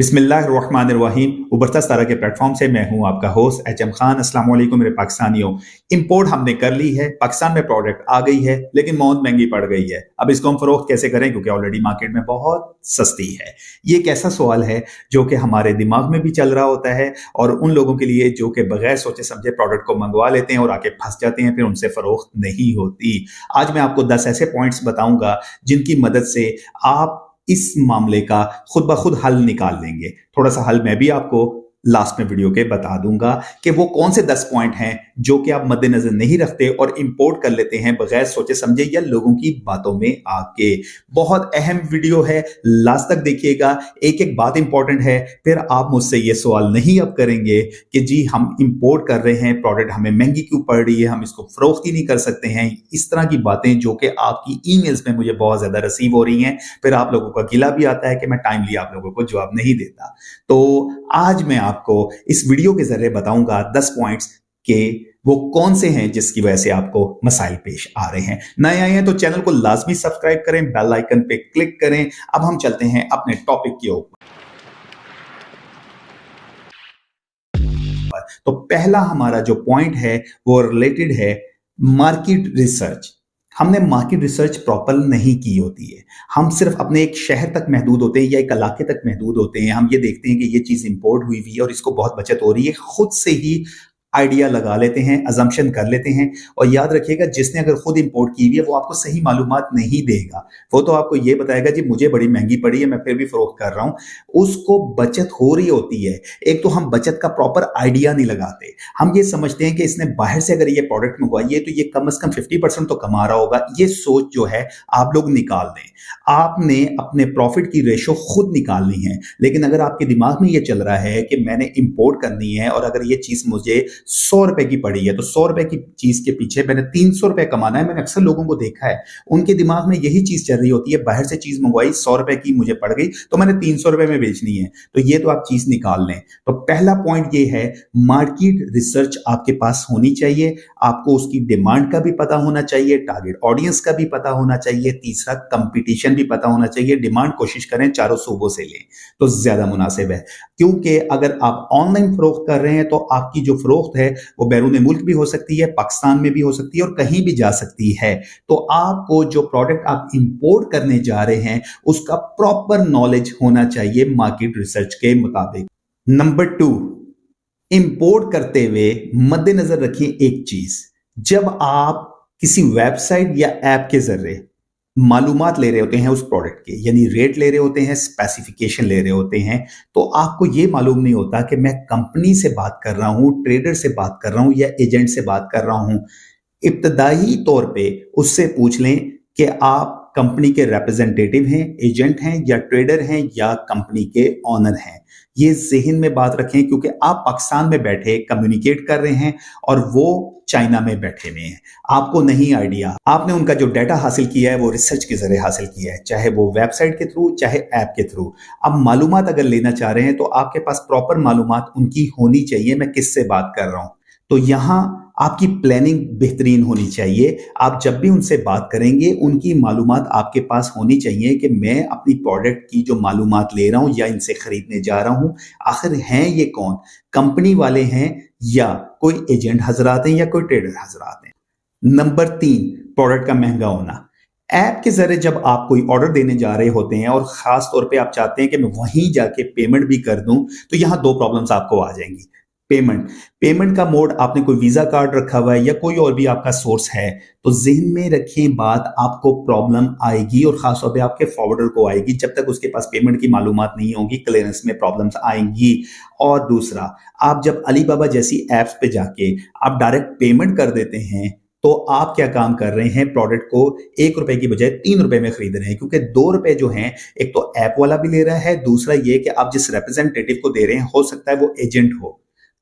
बिस्मिल्लाहिर्रहमानिर्रहीम। उबरता सितारा के प्लेटफॉर्म से मैं हूं आपका होस्ट एचएम खान। अस्सलाम वालेकुम मेरे पाकिस्तानियों। इंपोर्ट हमने कर ली है, पाकिस्तान में प्रोडक्ट आ गई है, लेकिन बहुत महंगी पड़ गई है। अब इसको हम फरोख्त कैसे करें, क्योंकि ऑलरेडी मार्केट में बहुत सस्ती है। ये एक ऐसा सवाल है जो कि हमारे दिमाग में भी चल रहा होता है, और उन लोगों के लिए जो कि बगैर सोचे समझे प्रोडक्ट को मंगवा लेते हैं और आके फंस जाते हैं, फिर उनसे फरोख्त नहीं होती। आज मैं आपको 10 ऐसे पॉइंट्स बताऊंगा जिनकी मदद से आप इस मामले का खुद ब खुद हल निकाल लेंगे। थोड़ा सा हल मैं भी आपको लास्ट में वीडियो के बता दूंगा कि वो कौन से 10 पॉइंट हैं जो कि आप मद्देनजर नहीं रखते और इंपोर्ट कर लेते हैं बगैर सोचे समझे या लोगों की बातों में आके। बहुत अहम वीडियो है, लास्ट तक देखिएगा। एक एक बात इंपॉर्टेंट है। फिर आप मुझसे ये सवाल नहीं अब करेंगे कि जी हम इंपोर्ट कर रहे हैं, प्रोडक्ट हमें महंगी क्यों पड़ रही है, हम इसको फरोख्त ही नहीं कर सकते हैं। इस तरह की बातें जो कि आपकी ईमेल्स में मुझे बहुत ज्यादा रिसीव हो रही हैं, फिर आप लोगों का गिला भी आता है कि मैं टाइमली आप लोगों को जवाब नहीं देता। तो आज मैं आपको इस वीडियो के जरिए बताऊंगा 10 पॉइंट्स के वो कौन से हैं जिसकी वजह से आपको मसाइल पेश आ रहे हैं। नए आए हैं तो चैनल को लाजमी सब्सक्राइब करें, बेल आइकन पे क्लिक करें। अब हम चलते हैं अपने टॉपिक के ऊपर। तो पहला हमारा जो पॉइंट है वो रिलेटेड है मार्केट रिसर्च। हमने मार्केट रिसर्च प्रॉपर नहीं की होती है। हम सिर्फ अपने एक शहर तक महदूद होते हैं या एक इलाके तक महदूद होते हैं। हम ये देखते हैं कि ये चीज इंपोर्ट हुई हुई है और इसको बहुत बचत हो रही है, खुद से ही आइडिया लगा लेते हैं, अजम्पशन कर लेते हैं। और याद रखिएगा, जिसने अगर खुद इंपोर्ट की हुई है वो आपको सही मालूमात नहीं देगा। वो तो आपको ये बताएगा जी मुझे बड़ी महंगी पड़ी है, मैं फिर भी फरोख्त कर रहा हूं। उसको बचत हो रही होती है। एक तो हम बचत का प्रॉपर आइडिया नहीं लगाते। हम ये समझते हैं कि इसने बाहर से अगर ये प्रोडक्ट मंगवाई है तो ये कम से कम 50% तो कमा रहा होगा। ये सोच जो है आप लोग निकाल दें। आपने अपने प्रॉफिट की रेशो खुद निकालनी है। लेकिन अगर आपके दिमाग में ये चल रहा है कि मैंने इंपोर्ट करनी है और अगर ये चीज मुझे 100 रुपए की पड़ी है तो 100 रुपए की चीज के पीछे मैंने 300 रुपए कमाना है। मैंने अक्सर लोगों को देखा है, उनके दिमाग में यही चीज चल रही होती है, बाहर से चीज मंगवाई 100 रुपए की मुझे पड़ गई तो मैंने 300 रुपए में बेचनी है। तो ये तो आप चीज निकाल लें। तो पहला पॉइंट ये है, मार्केट रिसर्च आपके पास होनी चाहिए। आपको उसकी डिमांड का भी पता होना चाहिए, टारगेट ऑडियंस का भी पता होना चाहिए, तीसरा कंपटीशन भी पता होना चाहिए। डिमांड कोशिश करें चारों सूबों से लें तो ज्यादा मुनासिब है, क्योंकि अगर आप ऑनलाइन फरोख्त कर रहे हैं तो आपकी जो फरोख्त है वो बैरून मुल्क भी हो सकती है, पाकिस्तान में भी हो सकती है और कहीं भी जा सकती है। तो आपको जो प्रोडक्ट आप इंपोर्ट करने जा रहे हैं उसका प्रॉपर नॉलेज होना चाहिए मार्केट रिसर्च के मुताबिक। नंबर 2, इंपोर्ट करते हुए मद्देनजर रखिए एक चीज। जब आप किसी वेबसाइट या ऐप के जरिए मालूमात ले रहे होते हैं उस प्रोडक्ट के, यानी रेट ले रहे होते हैं, स्पेसिफिकेशन ले रहे होते हैं, तो आपको यह मालूम नहीं होता कि मैं कंपनी से बात कर रहा हूं, ट्रेडर से बात कर रहा हूं या एजेंट से बात कर रहा हूं। इब्तदाई तौर पे उससे पूछ लें कि आप कंपनी के रिप्रेजेंटेटिव हैं, एजेंट हैं या ट्रेडर हैं या कंपनी के ओनर हैं। ये जहन में बात रखें, क्योंकि आप पाकिस्तान में बैठे कम्युनिकेट कर रहे हैं और वो चाइना में बैठे हुए हैं। आपको नहीं आइडिया, आपने उनका जो डाटा हासिल किया है वो रिसर्च के जरिए हासिल किया है, चाहे वो वेबसाइट के थ्रू चाहे ऐप के थ्रू। अब मालूमात अगर लेना चाह रहे हैं तो आपके पास प्रॉपर मालूमात उनकी होनी चाहिए, मैं किससे बात कर रहा हूं। तो यहां आपकी प्लानिंग बेहतरीन होनी चाहिए। आप जब भी उनसे बात करेंगे उनकी मालूमात आपके पास होनी चाहिए कि मैं अपनी प्रोडक्ट की जो मालूमात ले रहा हूं या इनसे खरीदने जा रहा हूं, आखिर हैं ये कौन, कंपनी वाले हैं या कोई एजेंट हजरात हैं या कोई ट्रेडर हजरात हैं। नंबर 3, प्रोडक्ट का महंगा होना। ऐप के जरिए जब आप कोई ऑर्डर देने जा रहे होते हैं और खास तौर पे आप चाहते हैं कि मैं वहीं जाके पेमेंट भी कर दूं, तो यहां 2 प्रॉब्लम्स आपको आ जाएंगी। पेमेंट का मोड, आपने कोई वीजा कार्ड रखा हुआ है या कोई और भी आपका सोर्स है, तो जहन में रखें बात, आपको प्रॉब्लम आएगी और खासतौर पे आपके फॉरवर्डर को आएगी। जब तक उसके पास पेमेंट की मालूमात नहीं होगी, क्लियरेंस में प्रॉब्लम्स आएंगी। और दूसरा, आप जब अलीबाबा जैसी ऐप्स पे जाके आप डायरेक्ट पेमेंट कर देते हैं तो आप क्या काम कर रहे हैं, प्रोडक्ट को 1 रुपए की बजाय 3 रुपए में खरीद रहे हैं, क्योंकि 2 रुपए जो हैं एक तो ऐप वाला भी ले रहा है, दूसरा ये कि आप जिस रिप्रेजेंटेटिव को दे रहे हैं हो सकता है वो एजेंट हो,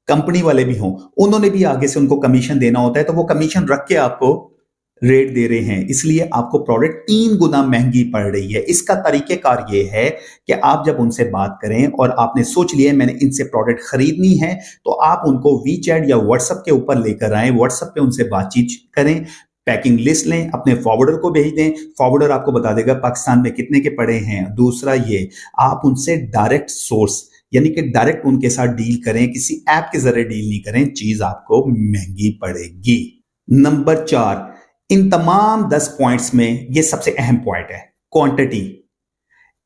कंपनी वाले भी हों, उन्होंने भी आगे से उनको कमीशन देना होता है, तो वो कमीशन रख के आपको रेट दे रहे हैं, इसलिए आपको प्रोडक्ट 3 गुना महंगी पड़ रही है। इसका तरीकेकार ये है कि आप जब उनसे बात करें और आपने सोच लिया मैंने इनसे प्रोडक्ट खरीदनी है, तो आप उनको वीचैट या व्हाट्सएप के ऊपर लेकर आए, व्हाट्सएप पे उनसे बातचीत करें, पैकिंग लिस्ट लें, अपने फॉरवर्डर को भेज दें, फॉरवर्डर आपको बता देगा पाकिस्तान में कितने के पड़े हैं। दूसरा ये, आप उनसे डायरेक्ट सोर्स यानी कि डायरेक्ट उनके साथ डील करें, किसी ऐप के जरिए डील नहीं करें, चीज आपको महंगी पड़ेगी। नंबर 4, इन तमाम 10 पॉइंट्स में ये सबसे अहम पॉइंट है, क्वांटिटी।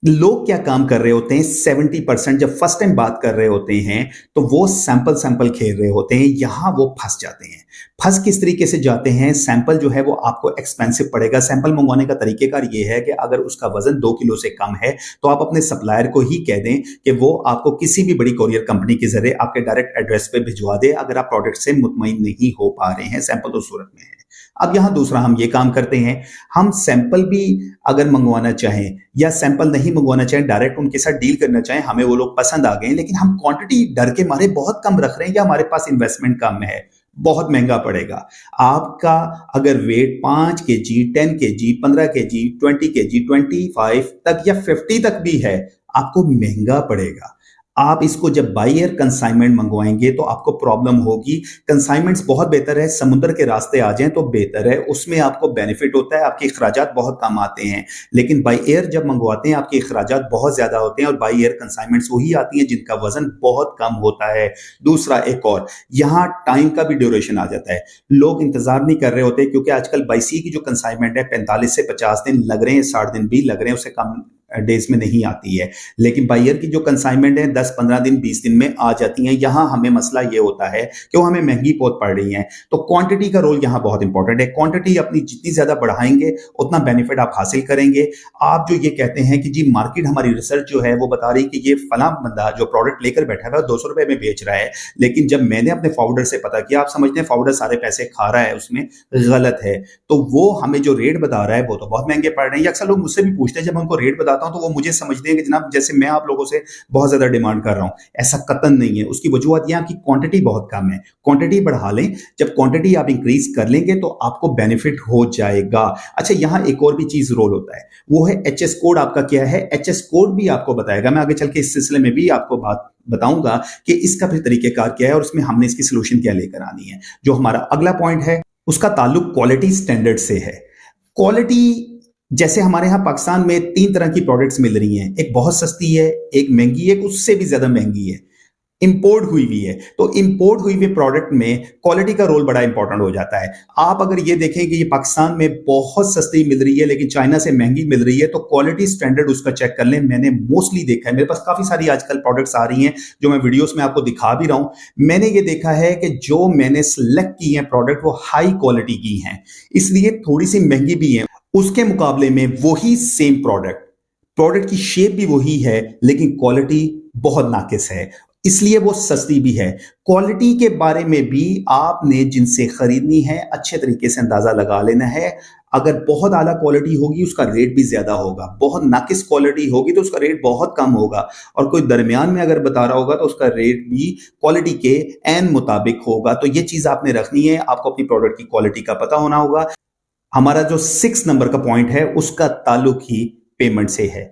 लोग क्या काम कर रहे होते हैं, 70% जब फर्स्ट टाइम बात कर रहे होते हैं तो वो सैंपल खेल रहे होते हैं, यहां वो फंस जाते हैं। फंस किस तरीके से जाते हैं, सैंपल जो है वो आपको एक्सपेंसिव पड़ेगा। सैंपल मंगवाने का तरीकेकार ये है कि अगर उसका वजन 2 किलो से कम है तो आप अपने सप्लायर को ही कह दें कि वो आपको किसी भी बड़ी कोरियर कंपनी के जरिए आपके डायरेक्ट एड्रेस पे भिजवा दे, अगर आप प्रोडक्ट से मुतमईन नहीं हो पा रहे हैं, सैंपल तो सूरत में है। अब यहां दूसरा हम ये काम करते हैं, हम सैंपल भी अगर मंगवाना चाहें या सैंपल नहीं मंगवाना चाहें, डायरेक्ट उनके साथ डील करना चाहें, हमें वो लोग पसंद आ गए, लेकिन हम क्वांटिटी डर के मारे बहुत कम रख रहे हैं या हमारे पास इन्वेस्टमेंट कम है, बहुत महंगा पड़ेगा। आपका अगर weight 5 KG, 10 KG, 15 KG, 20 KG, 25 तक या 50 तक भी है, आपको महंगा पड़ेगा। आप इसको जब बाई एयर कंसाइनमेंट मंगवाएंगे तो आपको प्रॉब्लम होगी। कंसाइनमेंट्स बहुत बेहतर है, समुद्र के रास्ते आ जाएं तो बेहतर है, उसमें आपको बेनिफिट होता है, आपके अखराजात बहुत कम आते हैं। लेकिन बाई एयर जब मंगवाते हैं आपके अखराजात बहुत ज्यादा होते हैं, और बाई एयर कंसाइनमेंट्स वही आती हैं जिनका वजन बहुत कम होता है। दूसरा एक और, यहाँ टाइम का भी ड्यूरेशन आ जाता है, लोग इंतजार नहीं कर रहे होते, क्योंकि आजकल बाई सी की जो कंसाइनमेंट है 45 से 50 दिन लग रहे हैं, 60 दिन भी लग रहे हैं, उससे कम डेज में नहीं आती है। लेकिन बाई ईयर की जो कंसाइनमेंट है 10-15 दिन 20 दिन में आ जाती हैं। यहां हमें मसला ये होता है कि वो हमें महंगी बहुत पड़ रही हैं। तो क्वांटिटी का रोल यहां बहुत इंपॉर्टेंट है। क्वांटिटी अपनी जितनी ज्यादा बढ़ाएंगे उतना बेनिफिट आप हासिल करेंगे। आप जो ये कहते हैं कि जी मार्केट, हमारी रिसर्च जो है वो बता रही कि ये फला बंदा जो प्रोडक्ट लेकर बैठा है 200 रुपए में बेच रहा है, लेकिन जब मैंने अपने फॉरवर्डर से पता किया, आप समझते हैं फॉरवर्डर सारे पैसे खा रहा है, उसमें गलत है। तो वो हमें जो रेट बता रहा है वो तो बहुत महंगे पड़ रहे हैं। अक्सर लोग मुझसे भी पूछते हैं, जब मैं उनको रेट बताता हूं तो वो मुझे समझते हैं कि जनाब जैसे मैं आप लोगों से बहुत ज्यादा डिमांड कर रहा हूं। ऐसा कतन नहीं है। उसकी वजूहत यह आपकी क्वांटिटी बहुत कम है। क्वांटिटी बढ़ा लें, जब क्वांटिटी आप इंक्रीज कर लेंगे तो आपको बेनिफिट हो जाएगा। अच्छा, यहां एक और भी चीज रोल होता है, वो है एचएस कोड। आपका क्या है, एचएस कोड भी आपको बताएगा। मैं आगे चल के इस सिलसिले में भी आपको बात बताऊंगा कि इसका फिर तरीकेकार क्या है और उसमें हमने इसकी सोल्यूशन क्या लेकर आनी है। जो हमारा अगला पॉइंट है उसका ताल्लुक क्वालिटी स्टैंडर्ड से है। क्वालिटी, जैसे हमारे यहां पाकिस्तान में 3 तरह की प्रोडक्ट्स मिल रही हैं, एक बहुत सस्ती है, एक महंगी है, एक उससे भी ज्यादा महंगी है, इंपोर्ट हुई हुई है। तो इंपोर्ट हुई हुई प्रोडक्ट में क्वालिटी का रोल बड़ा इंपॉर्टेंट हो जाता है। आप अगर ये देखें कि ये पाकिस्तान में बहुत सस्ती मिल रही है लेकिन चाइना से महंगी मिल रही है, तो क्वालिटी स्टैंडर्ड उसका चेक कर लें। मैंने मोस्टली देखा है, मेरे पास काफी सारी आजकल प्रोडक्ट्स आ रही हैं जो मैं वीडियोस में आपको दिखा भी रहा हूं। मैंने ये देखा है कि जो मैंने सिलेक्ट की है प्रोडक्ट वो हाई क्वालिटी की हैं, इसलिए थोड़ी सी महंगी भी है। उसके मुकाबले में वही सेम प्रोडक्ट की शेप भी वही है लेकिन क्वालिटी बहुत नाकिस है, इसलिए वो सस्ती भी है। क्वालिटी के बारे में भी आपने जिनसे खरीदनी है अच्छे तरीके से अंदाजा लगा लेना है। अगर बहुत आला क्वालिटी होगी उसका रेट भी ज्यादा होगा, बहुत नाकिस क्वालिटी होगी तो उसका रेट बहुत कम होगा, और कोई दरमियान में अगर बता रहा होगा तो उसका रेट भी क्वालिटी के एन मुताबिक होगा। तो ये चीज आपने रखनी है, आपको अपनी प्रोडक्ट की क्वालिटी का पता होना होगा। हमारा जो 6 नंबर का पॉइंट है उसका ताल्लुक ही पेमेंट से है।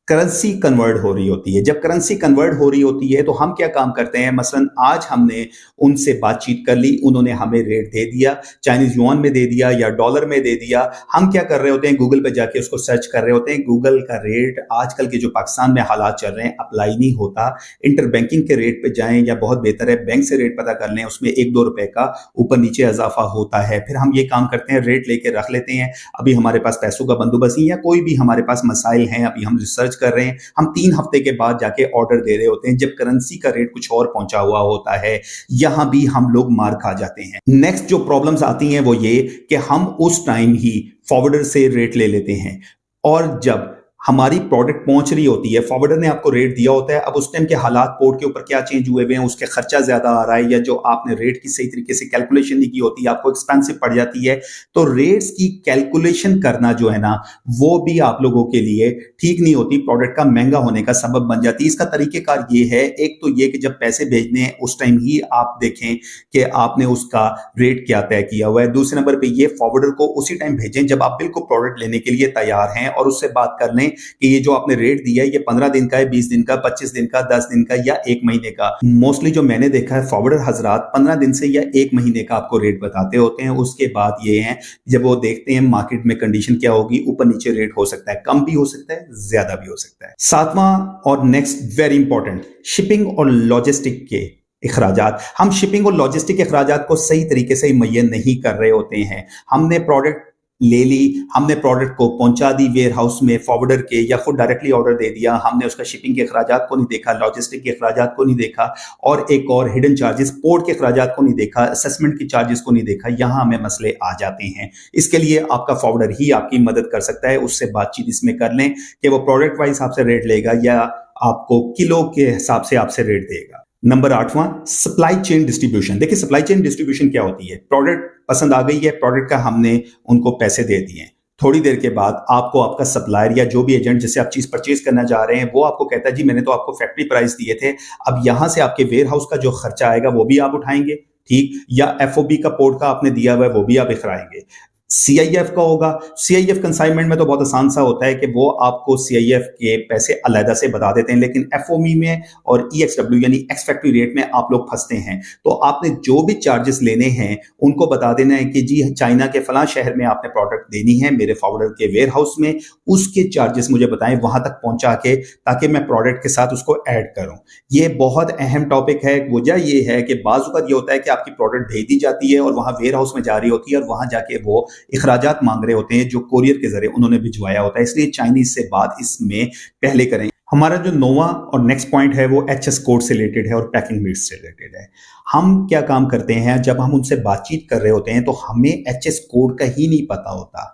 करेंसी कन्वर्ट हो रही होती है। जब करेंसी कन्वर्ट हो रही होती है तो हम क्या काम करते हैं, मसलन आज हमने उनसे बातचीत कर ली, उन्होंने हमें रेट दे दिया, चाइनीज युआन में दे दिया या डॉलर में दे दिया। हम क्या कर रहे होते हैं, गूगल पे जाके उसको सर्च कर रहे होते हैं। गूगल का रेट आजकल के जो पाकिस्तान में हालात चल रहे हैं अप्लाई नहीं होता। इंटर बैंकिंग के रेट पे जाएं या बहुत बेहतर है बैंक से रेट पता कर लें, उसमें 1-2 रुपए का ऊपर नीचे इजाफा होता है। फिर हम ये काम करते हैं, रेट लेके रख लेते हैं। अभी हमारे पास पैसों का बंदोबस्त नहीं है, कोई भी हमारे पास मसाइल हैं, अभी हम रिसर्च कर रहे हैं, हम 3 हफ्ते के बाद जाके ऑर्डर दे रहे होते हैं जब करेंसी का रेट कुछ और पहुंचा हुआ होता है। यहां भी हम लोग मार खा जाते हैं। नेक्स्ट जो प्रॉब्लम्स आती हैं वो ये कि हम उस टाइम ही फॉरवर्डर से रेट ले लेते हैं, और जब हमारी प्रोडक्ट पहुंच रही होती है, फॉरवर्डर ने आपको रेट दिया होता है, अब उस टाइम के हालात पोर्ट के ऊपर क्या चेंज हुए हुए हैं, उसके खर्चा ज्यादा आ रहा है, या जो आपने रेट की सही तरीके से कैलकुलेशन नहीं की होती, आपको एक्सपेंसिव पड़ जाती है। तो रेट्स की कैलकुलेशन करना जो है ना वो भी आप लोगों के लिए ठीक नहीं होती, प्रोडक्ट का महंगा होने का सबब बन जाती है। इसका तरीकेकार ये है, एक तो ये कि जब पैसे भेजने हैं उस टाइम ही आप देखें कि आपने उसका रेट क्या तय किया हुआ है। दूसरे नंबर पे ये फॉरवर्डर को उसी टाइम भेजें जब आप बिल्कुल प्रोडक्ट लेने के लिए तैयार हैं, और उससे बात कर लें कि ये जो आपने रेट दिया है ये 15 दिन का है, 20 दिन का, 25 दिन का, 10 दिन का या 1 महीने का। मोस्टली जो मैंने देखा है फॉरवर्डर हजरात 15 दिन से या 1 महीने का आपको रेट बताते होते हैं। उसके बाद ये है जब वो देखते हैं मार्केट में कंडीशन क्या होगी, ऊपर नीचे रेट हो सकता है, कम भी हो सकता है, ज्यादा भी हो सकता है। सातवां और नेक्स्ट वेरी इंपॉर्टेंट, शिपिंग और लॉजिस्टिक के इखराजात। हम शिपिंग और लॉजिस्टिक इखराजात को सही तरीके से मुय्यन नहीं कर रहे होते हैं। हमने प्रोडक्ट ले ली, हमने प्रोडक्ट को पहुंचा दी वेयर हाउस में फॉरवर्डर के, या खुद डायरेक्टली ऑर्डर दे दिया, हमने उसका शिपिंग के अखराजात को नहीं देखा, लॉजिस्टिक के अखराजात को नहीं देखा, और एक और हिडन चार्जेस पोर्ट के अखराजात को नहीं देखा, असेसमेंट के चार्जेस को नहीं देखा। यहां हमें मसले आ जाते हैं। इसके लिए आपका फॉरवर्डर ही आपकी मदद कर सकता है। उससे बातचीत इसमें कर लें कि वो प्रोडक्ट वाइज आपसे रेट लेगा या आपको किलो के हिसाब से आपसे रेट देगा। नंबर 8वां, सप्लाई चेन डिस्ट्रीब्यूशन। देखिए सप्लाई चेन डिस्ट्रीब्यूशन क्या होती है, प्रोडक्ट पसंद आ गई है, प्रोडक्ट का हमने उनको पैसे दे दिए, थोड़ी देर के बाद आपको आपका सप्लायर या जो भी एजेंट जिससे आप चीज परचेज करना जा रहे हैं वो आपको कहता है जी मैंने तो आपको फैक्ट्री प्राइस दिए थे, अब यहां से आपके वेयर हाउस का जो खर्चा आएगा वो भी आप उठाएंगे, ठीक, या एफओबी का पोर्ट का आपने दिया हुआ है वो भी आप इखराएंगे। सीआईएफ का होगा, सीआईएफ कंसाइनमेंट में तो बहुत आसान सा होता है कि वो आपको सीआईएफ के पैसे अलग से बता देते हैं, लेकिन एफओमी में और ईएक्सडब्ल्यू यानी एक्स फैक्ट्री रेट में आप लोग फंसते हैं। तो आपने जो भी चार्जेस लेने हैं उनको बता देना है कि जी चाइना के फलां शहर में आपने प्रोडक्ट देनी है मेरे फॉरवर्डर के वेयर हाउस में, उसके चार्जेस मुझे बताएं वहां तक पहुंचा के, ताकि मैं प्रोडक्ट के साथ उसको ऐड करूं। ये बहुत अहम टॉपिक है। वजह ये है कि बाज़ वक़्त ये होता है कि आपकी प्रोडक्ट भेज दी जाती है और वहां वेयर हाउस में जा रही होती है और वहां जाके वो इखराजात मांग रहे होते हैं जो कोरियर के जरिए उन्होंने भिजवाया होता है। इसलिए चाइनीज से बात इसमें पहले करें। हमारा जो 9वां और नेक्स्ट पॉइंट है वो एचएस कोड से रिलेटेड है और पैकिंग लिस्ट से रिलेटेड है। हम क्या काम करते हैं, जब हम उनसे बातचीत कर रहे होते हैं तो हमें एचएस कोड का ही नहीं पता होता।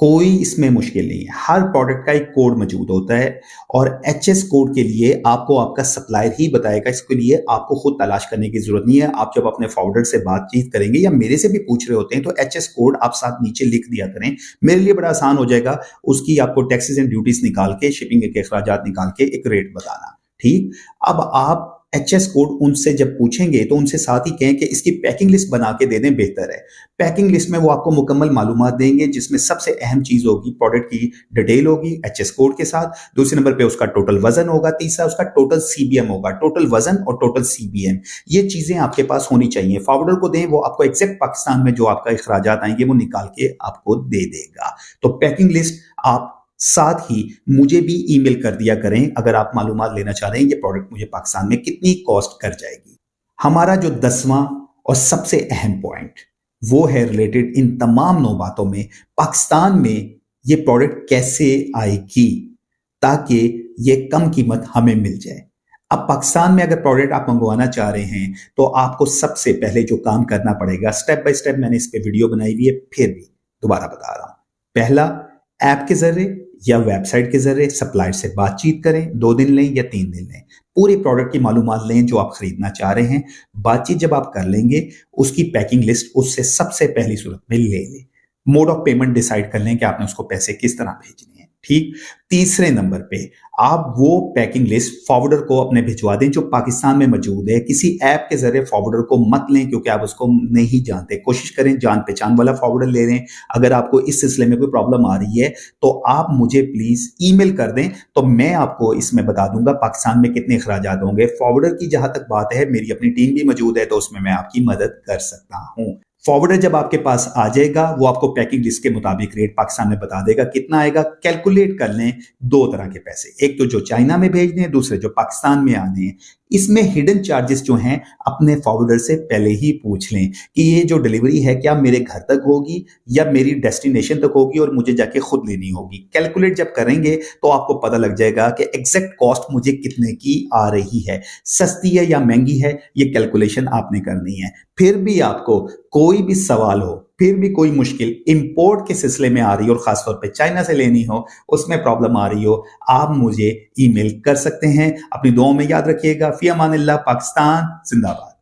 कोई इसमें मुश्किल नहीं है, हर प्रोडक्ट का एक कोड मौजूद होता है और एचएस कोड के लिए आपको आपका सप्लायर ही बताएगा। इसके लिए आपको खुद तलाश करने की जरूरत नहीं है। आप जब अपने फॉरवर्डर से बातचीत करेंगे या मेरे से भी पूछ रहे होते हैं तो एचएस कोड आप साथ नीचे लिख दिया करें, मेरे लिए बड़ा आसान हो जाएगा। उसकी आपको टैक्सेस एंड ड्यूटीज निकाल के, शिपिंग के अखराजात निकाल के एक रेट बताना, ठीक। अब आप एचएस कोड उनसे जब पूछेंगे तो उनसे साथ ही कहें कि इसकी पैकिंग लिस्ट बना के दे दें, बेहतर है। पैकिंग लिस्ट में वो आपको मुकम्मल मालूमात देंगे जिसमें सबसे अहम चीज होगी प्रोडक्ट की डिटेल होगी एचएस कोड के साथ, दूसरे नंबर पे उसका टोटल वजन होगा, तीसरा उसका टोटल सीबीएम होगा, टोटल वजन और टोटल सीबीएम। ये चीजें आपके पास होनी चाहिए। फॉरवर्डर को दें, वो आपको एग्जैक्ट पाकिस्तान में जो आपका इखराजात आएंगे वो निकाल के आपको दे देगा। तो पैकिंग लिस्ट आप साथ ही मुझे भी ईमेल कर दिया करें अगर आप मालूमात लेना चाह रहे हैं ये प्रोडक्ट मुझे पाकिस्तान में कितनी कॉस्ट कर जाएगी। हमारा जो 10वां और सबसे अहम पॉइंट वो है रिलेटेड इन तमाम 9 बातों में, पाकिस्तान में ये प्रोडक्ट कैसे आएगी ताकि ये कम कीमत हमें मिल जाए। अब पाकिस्तान में अगर प्रोडक्ट आप मंगवाना चाह रहे हैं तो आपको सबसे पहले जो काम करना पड़ेगा, स्टेप बाय स्टेप मैंने इस पे वीडियो बनाई हुई है, फिर भी दोबारा बता रहा हूं। पहला, ऐप के जरिए या वेबसाइट के जरिए सप्लायर से बातचीत करें, 2 दिन लें या 3 दिन लें, पूरे प्रोडक्ट की मालूमात लें जो आप खरीदना चाह रहे हैं। बातचीत जब आप कर लेंगे उसकी पैकिंग लिस्ट उससे सबसे पहली सूरत में ले लें। मोड ऑफ पेमेंट डिसाइड कर लें कि आपने उसको पैसे किस तरह भेजने हैं, ठीक। तीसरे नंबर पे आप वो पैकिंग लिस्ट फॉरवर्डर को अपने भिजवा दें जो पाकिस्तान में मौजूद है। किसी ऐप के जरिए फॉरवर्डर को मत लें क्योंकि आप उसको नहीं जानते। कोशिश करें जान पहचान वाला फॉरवर्डर ले लें। अगर आपको इस सिलसिले में कोई प्रॉब्लम आ रही है तो आप मुझे प्लीज ईमेल कर दें तो मैं आपको इसमें बता दूंगा पाकिस्तान में कितने अखराजात होंगे। फॉरवर्डर की जहां तक बात है, मेरी अपनी टीम भी मौजूद है तो उसमें मैं आपकी मदद कर सकता हूं। फॉरवर्डर जब आपके पास आ जाएगा वो आपको पैकिंग लिस्ट के मुताबिक रेट पाकिस्तान में बता देगा कितना आएगा। कैलकुलेट कर लें 2 तरह के पैसे, एक तो जो चाइना में भेजने हैं, दूसरे जो पाकिस्तान में आने हैं। इसमें हिडन चार्जेस जो हैं अपने फॉरवर्डर से पहले ही पूछ लें कि ये जो डिलीवरी है क्या मेरे घर तक होगी या मेरी डेस्टिनेशन तक होगी और मुझे जाके खुद लेनी होगी। कैलकुलेट जब करेंगे तो आपको पता लग जाएगा कि एग्जैक्ट कॉस्ट मुझे कितने की आ रही है, सस्ती है या महंगी है, ये कैलकुलेशन आपने करनी है। फिर भी आपको कोई भी सवाल हो, फिर भी कोई मुश्किल इंपोर्ट के सिलसिले में आ रही हो और खासतौर पे चाइना से लेनी हो, उसमें प्रॉब्लम आ रही हो, आप मुझे ईमेल कर सकते हैं। अपनी दुआओं में याद रखिएगा। फी अमानिल्लाह। पाकिस्तान जिंदाबाद।